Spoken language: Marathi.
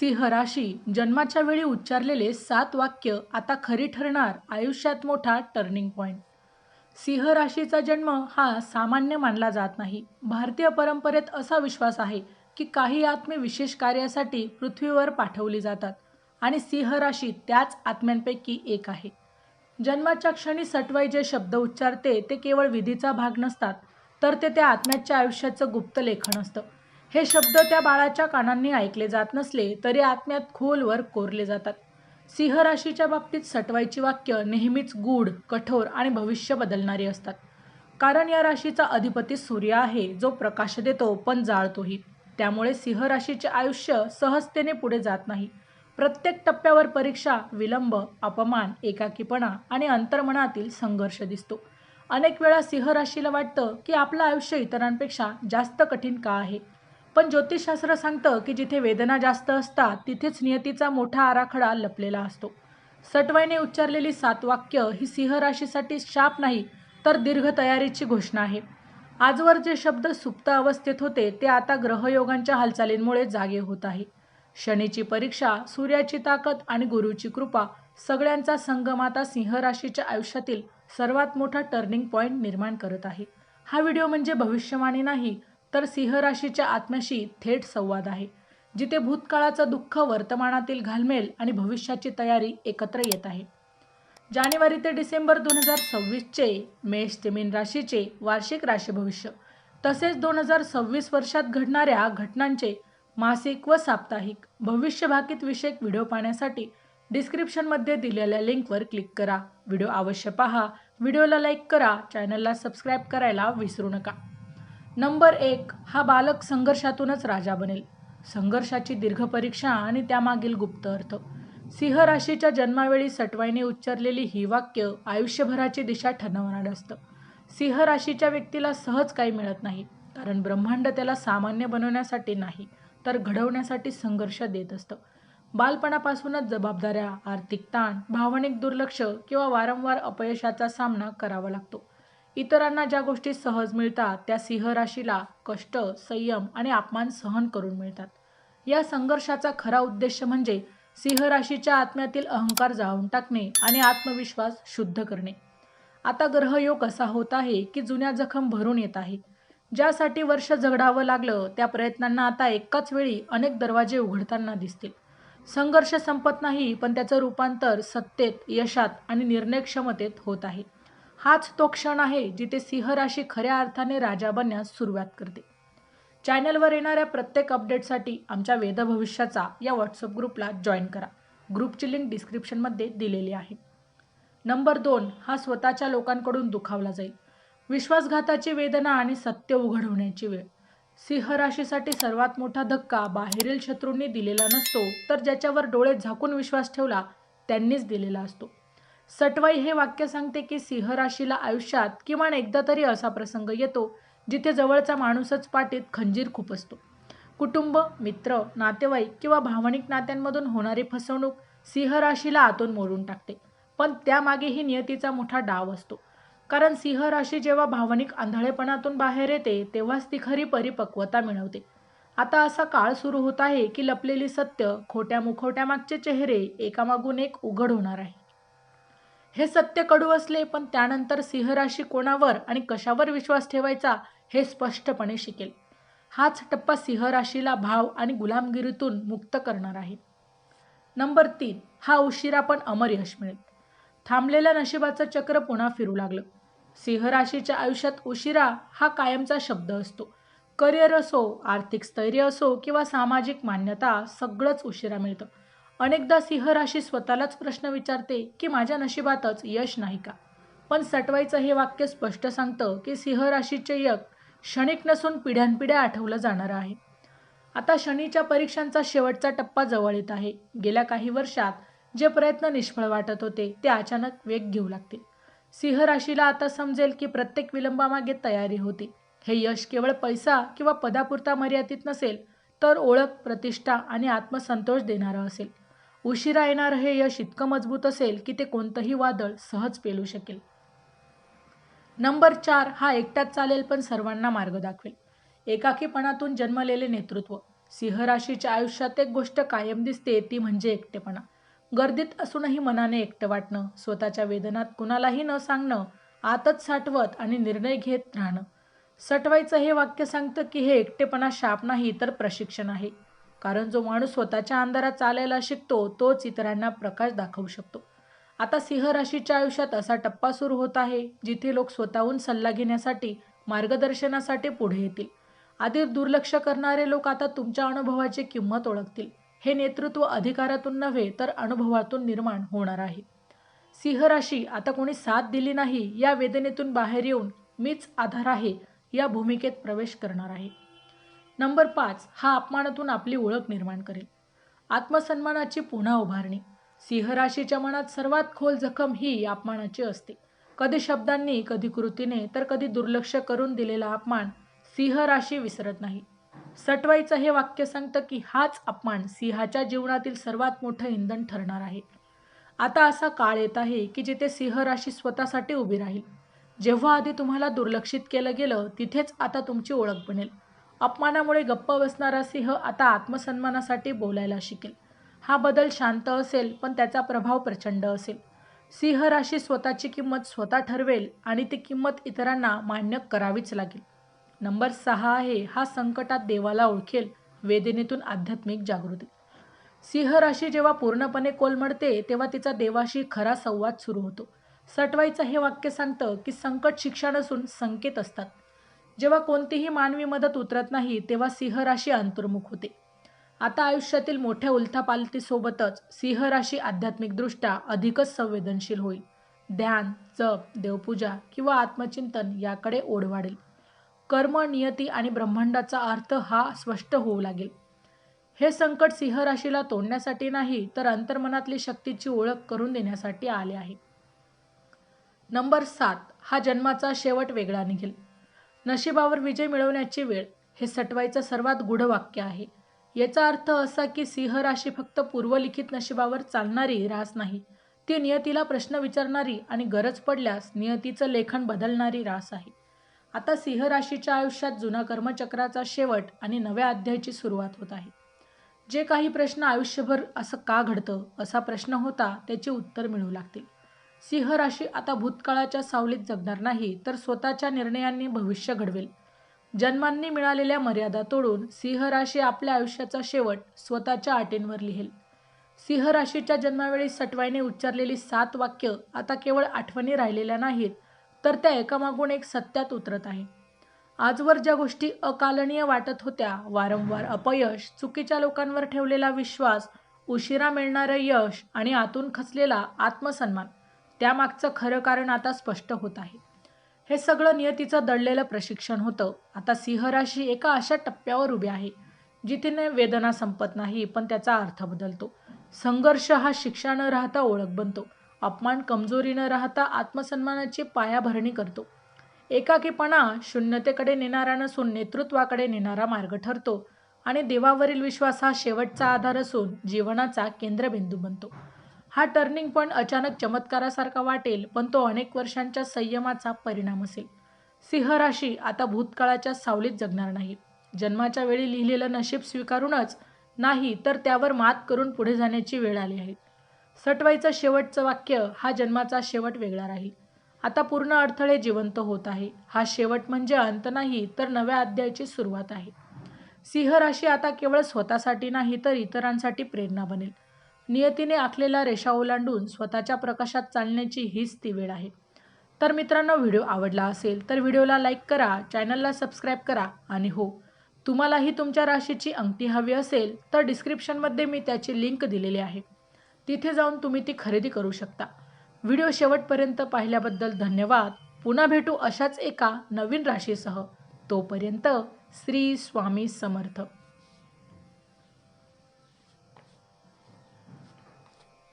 सिंह राशी जन्माच्या वेळी उच्चारलेले 7 वाक्य आता खरी ठरणार आयुष्यात मोठा टर्निंग पॉइंट. सिंह राशीचा जन्म हा सामान्य मानला जात नाही. भारतीय परंपरेत असा विश्वास आहे की काही आत्मे विशेष कार्यासाठी पृथ्वीवर पाठवली जातात आणि सिंह राशी त्याच आत्म्यांपैकी एक आहे. जन्माच्या क्षणी सटवाई जे शब्द उच्चारते ते केवळ विधीचा भाग नसतात, तर ते त्या आत्म्याच्या आयुष्याचं गुप्त लेखन असतं. हे शब्द त्या बाळाच्या कानांनी ऐकले जात नसले तरी आत्म्यात खोलवर कोरले जातात. सिंह राशीच्या बाबतीत सटवाईची वाक्य नेहमीच गूढ, कठोर आणि भविष्य बदलणारी असतात. कारण या राशीचा अधिपती सूर्य आहे, जो प्रकाश देतो पण जाळतोही. त्यामुळे सिंह राशीचे आयुष्य सहजतेने पुढे जात नाही. प्रत्येक टप्प्यावर परीक्षा, विलंब, अपमान, एकाकीपणा आणि अंतर्मनातील संघर्ष दिसतो. अनेक वेळा सिंह राशीला वाटतं की आपलं आयुष्य इतरांपेक्षा जास्त कठीण का आहे. पण ज्योतिषशास्त्र सांगतं की जिथे वेदना जास्त असतात तिथेच नियतीचा मोठा आराखडा लपलेला असतो. सटवाईने उच्चारलेली 7 वाक्य ही सिंह राशीसाठी शाप नाही, तर दीर्घ तयारीची घोषणा आहे. आजवर जे शब्द सुप्त अवस्थेत होते ते आता ग्रहयोगांच्या हालचालींमुळे जागे होत आहे. शनीची परीक्षा, सूर्याची ताकद आणि गुरुची कृपा सगळ्यांचा संगम आता सिंह राशीच्या आयुष्यातील सर्वात मोठा टर्निंग पॉइंट निर्माण करत आहे. हा व्हिडिओ म्हणजे भविष्यवाणी नाही, तर सिंह राशीच्या आत्म्याशी थेट संवाद आहे, जिथे भूतकाळाचं दुःख, वर्तमानातील घालमेल आणि भविष्याची तयारी एकत्र येत आहे. जानेवारी ते डिसेंबर 2026चे मेष ते मीन राशीचे वार्षिक राशी भविष्य, तसेच 2026 वर्षात घडणाऱ्या घटनांचे मासिक व साप्ताहिक भविष्य भाकीत विषयक व्हिडिओ पाहण्यासाठी डिस्क्रिप्शनमध्ये दिलेल्या लिंकवर क्लिक करा. व्हिडिओ अवश्य पहा, व्हिडिओला लाईक करा, चॅनलला सबस्क्राईब करायला विसरू नका. नंबर 1. हा बालक संघर्षातूनच राजा बनेल. संघर्षाची दीर्घ परीक्षा आणि त्यामागील गुप्त अर्थ. सिंह राशीच्या जन्मावेळी सटवाईने उच्चारलेली ही वाक्य आयुष्यभराची दिशा ठरवणारं असतं. सिंह राशीच्या व्यक्तीला सहज काही मिळत नाही, कारण ब्रह्मांड त्याला सामान्य बनवण्यासाठी नाही, तर घडवण्यासाठी संघर्ष देत असतं. बालपणापासूनच जबाबदाऱ्या, आर्थिक ताण, भावनिक दुर्लक्ष किंवा वारंवार अपयशाचा सामना करावा लागतो. इतरांना ज्या गोष्टी सहज मिळतात त्या सिंह राशीला कष्ट, संयम आणि अपमान सहन करून मिळतात. या संघर्षाचा खरा उद्देश म्हणजे सिंह राशीच्या आत्म्यातील अहंकार जाळून टाकणे आणि आत्मविश्वास शुद्ध करणे. आता ग्रहयोग असा होत आहे की जुन्या जखम भरून येत आहे. ज्यासाठी वर्ष झगडावं लागलं त्या प्रयत्नांना आता एकाच वेळी अनेक दरवाजे उघडताना दिसतील. संघर्ष संपत नाही, पण त्याचं रूपांतर सत्तेत, यशात आणि निर्णयक्षमतेत होत आहे. हाच तो क्षण आहे जिथे सिंह राशी खऱ्या अर्थाने राजा बनण्यास सुरुवात करते. चॅनलवर येणाऱ्या प्रत्येक अपडेटसाठी आमच्या वेद भविष्याचा या व्हॉट्सअप ग्रुपला जॉईन करा. ग्रुपची लिंक डिस्क्रिप्शनमध्ये दिलेली आहे. नंबर 2. हा स्वतःच्या लोकांकडून दुखावला जाईल. विश्वासघाताची वेदना आणि सत्य उघड होण्याची वेळ. सिंह राशीसाठी सर्वात मोठा धक्का बाहेरील शत्रूंनी दिलेला नसतो, तर ज्याच्यावर डोळे झाकून विश्वास ठेवला त्यांनीच दिलेला असतो. सटवाई हे वाक्य सांगते की सिंह राशीला आयुष्यात किमान एकदा तरी असा प्रसंग येतो जिथे जवळचा माणूसच पाठीत खंजीर खुपसतो. कुटुंब, मित्र, नातेवाईक किंवा भावनिक नात्यांमधून होणारी फसवणूक सिंह राशीला आतून मोडून टाकते. पण त्यामागेही नियतीचा मोठा डाव असतो. कारण सिंह राशी जेव्हा भावनिक आंधळेपणातून बाहेर येते तेव्हाच ती खरी परिपक्वता मिळवते. आता असा काळ सुरू होत आहे की लपलेली सत्य, खोट्या मुखवट्यामागचे चेहरे एकामागून एक उघड होणार आहे. हे सत्य कडू असले, पण त्यानंतर सिंह राशी कोणावर आणि कशावर विश्वास ठेवायचा हे स्पष्टपणे शिकेल. हाच टप्पा सिंह राशीला भाव आणि गुलामगिरीतून मुक्त करणार आहे. नंबर 3. हा उशिरा पण अमर यश मिळेल. थांबलेल्या नशिबाचं चक्र पुन्हा फिरू लागलं. सिंह राशीच्या आयुष्यात उशिरा हा कायमचा शब्द असतो. करिअर असो, आर्थिक स्थैर्य असो किंवा सामाजिक मान्यता, सगळंच उशिरा मिळतं. अनेकदा सिंह राशी स्वतःलाच प्रश्न विचारते की माझ्या नशिबातच यश नाही का. पण सटवाईचं हे वाक्य स्पष्ट सांगतं की सिंह राशीचे यश क्षणिक नसून पिढ्यानपिढ्या आठवलं जाणार आहे. आता शनीच्या परीक्षांचा शेवटचा टप्पा जवळ येत आहे. गेल्या काही वर्षात जे प्रयत्न निष्फळ वाटत होते ते अचानक वेग घेऊ लागतील. सिंह राशीला आता समजेल की प्रत्येक विलंबामागे तयारी होती. हे यश केवळ पैसा किंवा पदापुरता मर्यादित नसेल, तर ओळख, प्रतिष्ठा आणि आत्मसंतोष देणारं असेल. उशिरा येणारं हे यश इतकं मजबूत असेल की ते कोणतंही वादळ सहज पेलू शकेल. नंबर 4. हा एकटाच चालेल पण सर्वांना मार्ग दाखवेल. एकाकीपणातून जन्मलेले नेतृत्व. सिंह राशीच्या आयुष्यात एक गोष्ट कायम दिसते, ती म्हणजे एकटेपणा. गर्दीत असूनही मनाने एकटं वाटणं, स्वतःच्या वेदनात कुणालाही न सांगणं, आतच साठवत आणि निर्णय घेत राहणं. सटवाईचं हे वाक्य सांगतं की हे एकटेपणा शाप नाही तर प्रशिक्षण आहे. कारण जो माणूस स्वतःच्या अंधारात चालायला शिकतो तोच इतरांना प्रकाश दाखवू शकतो. आता सिंह राशीच्या आयुष्यात असा टप्पा सुरू होत आहे जिथे लोक स्वतःहून सल्ला घेण्यासाठी, मार्गदर्शनासाठी पुढे येतील. आधी दुर्लक्ष करणारे लोक आता तुमच्या अनुभवाची किंमत ओळखतील. हे नेतृत्व अधिकारातून नव्हे तर अनुभवातून निर्माण होणार आहे. सिंह राशी आता कोणी साथ दिली नाही या वेदनेतून बाहेर येऊन मीच आधार आहे या भूमिकेत प्रवेश करणार आहे. नंबर 5, हा अपमानातून आपली ओळख निर्माण करेल. आत्मसन्मानाची पुन्हा उभारणी. सिंह राशीच्या मनात सर्वात खोल जखम ही अपमानाची असते. कधी शब्दांनी, कधी कृतीने, तर कधी दुर्लक्ष करून दिलेला अपमान सिंह राशी विसरत नाही. सटवाईचं हे वाक्य सांगतं की हाच अपमान सिंहाच्या जीवनातील सर्वात मोठं इंधन ठरणार आहे. आता असा काळ येत आहे की जिथे सिंह राशी स्वतःसाठी उभी राहील. जेव्हा आधी तुम्हाला दुर्लक्षित केलं गेलं तिथेच आता तुमची ओळख बनेल. अपमानामुळे गप्प बसणारा सिंह आता आत्मसन्मानासाठी बोलायला शिकेल. हा बदल शांत असेल पण त्याचा प्रभाव प्रचंड असेल. सिंह राशी स्वतःची किंमत स्वतः ठरवेल आणि ती किंमत इतरांना मान्य करावीच लागेल. नंबर 6 आहे, हा संकटात देवाला ओळखेल. वेदनेतून आध्यात्मिक जागृती. सिंह राशी जेव्हा पूर्णपणे कोलमडते तेव्हा तिचा देवाशी खरा संवाद सुरू होतो. सटवाईचं हे वाक्य सांगतं की संकट शिक्षा नसून संकेत असतात. जेव्हा कोणतीही मानवी मदत उतरत नाही तेव्हा सिंह राशी अंतर्मुख होते. आता आयुष्यातील मोठ्या उलथापालथीसोबतच सिंह राशी आध्यात्मिकदृष्ट्या अधिकच संवेदनशील होईल. ध्यान, जप, देवपूजा किंवा आत्मचिंतन याकडे ओढ वाढेल. कर्म, नियती आणि ब्रह्मांडाचा अर्थ हा स्पष्ट होऊ लागेल. हे संकट सिंह राशीला तोडण्यासाठी नाही तर अंतर्मनातली शक्तीची ओळख करून देण्यासाठी आले आहे. नंबर 7, हा जन्माचा शेवट वेगळा निघेल. नशिबावर विजय मिळवण्याची वेळ, हे सटवाईचं सर्वात गूढ वाक्य आहे. याचा अर्थ असा की सिंह राशी फक्त पूर्वलिखित नशिबावर चालणारी रास नाही, ती नियतीला प्रश्न विचारणारी आणि गरज पडल्यास नियतीचं लेखन बदलणारी रास आहे. आता सिंह राशीच्या आयुष्यात जुना कर्मचक्राचा शेवट आणि नव्या अध्यायाची सुरुवात होत आहे. जे काही प्रश्न आयुष्यभर असं का घडतं असा प्रश्न होता त्याची उत्तर मिळू लागतील. सिंह राशी आता भूतकाळाच्या सावलीत जगणार नाही तर स्वतःच्या निर्णयांनी भविष्य घडवेल. जन्मांनी मिळालेल्या मर्यादा तोडून सिंह राशी आपल्या आयुष्याचा शेवट स्वतःच्या अटींवर लिहेल. सिंह राशीच्या जन्मावेळी सटवाईने उच्चारलेली 7 वाक्य आता केवळ आठवणी राहिलेल्या नाहीत तर त्या एकामागून एक सत्यात उतरत आहे. आजवर ज्या गोष्टी अकालनीय वाटत होत्या, वारंवार अपयश, चुकीच्या लोकांवर ठेवलेला विश्वास, उशिरा मिळणारं यश आणि आतून खचलेला आत्मसन्मान, त्यामागचं खरं कारण आता स्पष्ट होत आहे. हे सगळं नियतीचं दडलेलं प्रशिक्षण होतं. आता सिंह राशी एका अशा टप्प्यावर उभी आहे जिथे वेदना संपत नाही पण त्याचा अर्थ बदलतो. संघर्ष हा शिक्षा न राहता ओळख बनतो. अपमान कमजोरी न राहता आत्मसन्मानाची पायाभरणी करतो. एकाकीपणा शून्यतेकडे नेणारा नसून नेतृत्वाकडे नेणारा मार्ग ठरतो आणि देवावरील विश्वास हा शेवटचा आधार असून जीवनाचा केंद्रबिंदू बनतो. हा टर्निंग पॉईंट अचानक चमत्कारासारखा वाटेल पण तो अनेक वर्षांच्या संयमाचा परिणाम असेल. सिंह राशी आता भूतकाळाच्या सावलीत जगणार नाही. जन्माच्या वेळी लिहिलेलं नशीब स्वीकारूनच नाही तर त्यावर मात करून पुढे जाण्याची वेळ आली आहे. सटवाईचं शेवटचं वाक्य, हा जन्माचा शेवट वेगळा राहील. आता पूर्ण अडथळे जिवंत होत आहे. हा शेवट म्हणजे अंत नाही तर नव्या अध्यायाची सुरुवात आहे. सिंह राशी आता केवळ स्वतःसाठी नाही तर इतरांसाठी प्रेरणा बनेल. नियतीने आखलेल्या रेषा ओलांडून स्वतःच्या प्रकाशात चालण्याची हीच ती वेळ आहे. तर मित्रांनो, व्हिडिओ आवडला असेल तर व्हिडिओला लाईक करा, चॅनलला सबस्क्राईब करा आणि हो, तुम्हालाही तुमच्या राशीची अंगठी हवी असेल तर डिस्क्रिप्शनमध्ये मी त्याची लिंक दिलेली आहे. तिथे जाऊन तुम्ही ती खरेदी करू शकता. व्हिडिओ शेवटपर्यंत पाहिल्याबद्दल धन्यवाद. पुन्हा भेटू अशाच एका नवीन राशीसह. तोपर्यंत श्री स्वामी समर्थ.